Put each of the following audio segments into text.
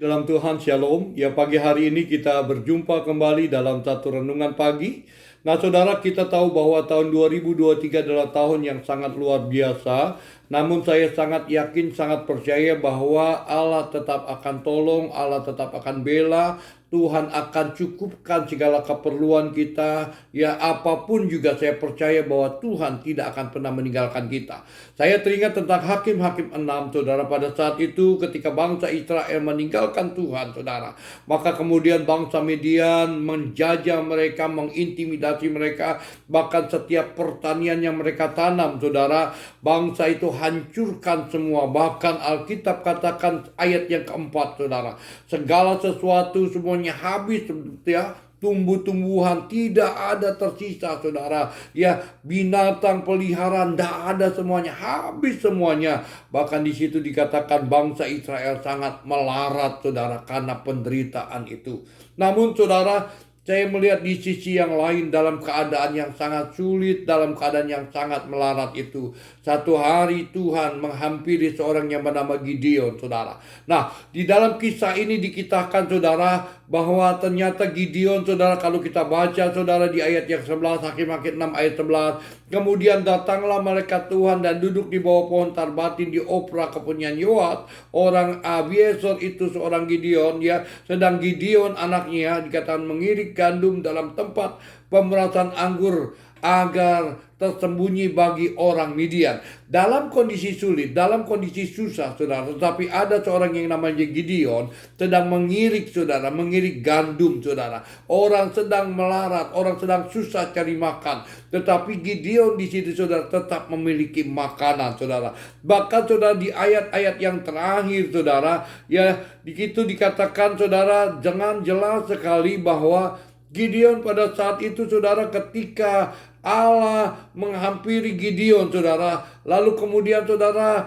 Dalam Tuhan, Shalom. Ya, pagi hari ini kita berjumpa kembali dalam satu renungan pagi. Nah, saudara, kita tahu bahwa tahun 2023 adalah tahun yang sangat luar biasa. Namun saya sangat yakin, sangat percaya bahwa Allah tetap akan tolong, Allah tetap akan bela, Tuhan akan cukupkan segala keperluan kita. Ya, apapun juga saya percaya bahwa Tuhan tidak akan pernah meninggalkan kita. Saya teringat tentang Hakim-Hakim 6, saudara. Pada saat itu ketika bangsa Israel meninggalkan Tuhan, saudara, maka kemudian bangsa Midian menjajah mereka, mengintimidasi mereka. Bahkan setiap pertanian yang mereka tanam, saudara, bangsa itu hancurkan semua. Bahkan Alkitab katakan ayat yang keempat, saudara, segala sesuatu semuanya habis, ya. Tumbuh-tumbuhan tidak ada tersisa, saudara. Ya, binatang peliharaan tidak ada, semuanya habis semuanya. Bahkan di situ dikatakan bangsa Israel sangat melarat, saudara, karena penderitaan itu. Namun, saudara, saya melihat di sisi yang lain dalam keadaan yang sangat sulit, dalam keadaan yang sangat melarat itu. Satu hari Tuhan menghampiri seorang yang bernama Gideon, saudara. Nah, di dalam kisah ini dikisahkan, saudara, bahwa ternyata Gideon, saudara, kalau kita baca, saudara, di ayat yang 11, Hakim-Hakim 6 ayat 11. Kemudian datanglah malaikat Tuhan dan duduk di bawah pohon tarbatin di Opra kepunyaan Yoas, orang Abiesor itu seorang Gideon, ya. Sedang Gideon anaknya dikatakan mengirik gandum dalam tempat pemerasan anggur agar tersembunyi bagi orang Midian. Dalam kondisi sulit, dalam kondisi susah, saudara, tetapi ada seorang yang namanya Gideon sedang mengirik, saudara, mengirik gandum, saudara. Orang sedang melarat, orang sedang susah cari makan, tetapi Gideon di situ, saudara, tetap memiliki makanan, saudara. Bahkan, saudara, di ayat-ayat yang terakhir, saudara, ya, di situ dikatakan, saudara, jangan jelas sekali bahwa Gideon pada saat itu, saudara, ketika Allah menghampiri Gideon, saudara, lalu kemudian, saudara,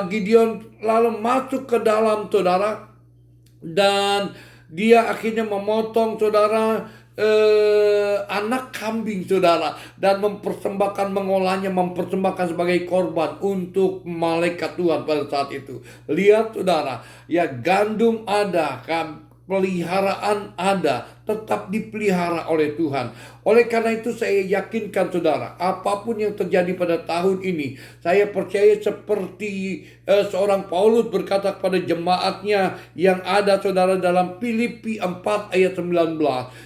Gideon lalu masuk ke dalam, saudara, dan dia akhirnya memotong, saudara, anak kambing, saudara, dan mempersembahkan, mengolahnya, mempersembahkan sebagai korban untuk malaikat Tuhan pada saat itu. Lihat, saudara, ya, gandum ada, peliharaan ada, tetap dipelihara oleh Tuhan. Oleh karena itu saya yakinkan, saudara, apapun yang terjadi pada tahun ini, saya percaya seperti seorang Paulus berkata kepada jemaatnya yang ada, saudara, dalam Filipi 4 ayat 19.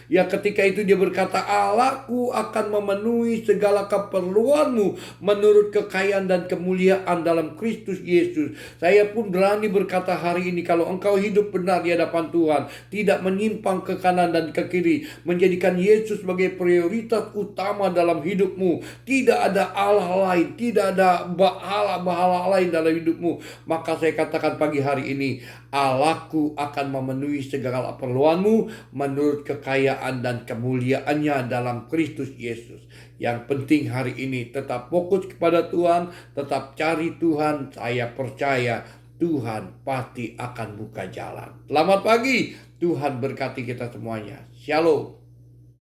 Ya, ketika itu dia berkata, Allahku akan memenuhi segala keperluanmu menurut kekayaan dan kemuliaan dalam Kristus Yesus. Saya pun berani berkata hari ini, kalau engkau hidup benar di hadapan Tuhan, tidak menyimpang ke kanan dan ke kiri, menjadikan Yesus sebagai prioritas utama dalam hidupmu, tidak ada Allah lain, tidak ada bahala lain dalam hidupmu, maka saya katakan pagi hari ini, Allahku akan memenuhi segala keperluanmu menurut kekayaan dan kemuliaannya dalam Kristus Yesus. Yang penting hari ini tetap fokus kepada Tuhan, tetap cari Tuhan. Saya percaya Tuhan pasti akan buka jalan. Selamat pagi, Tuhan berkati kita semuanya. Shalom.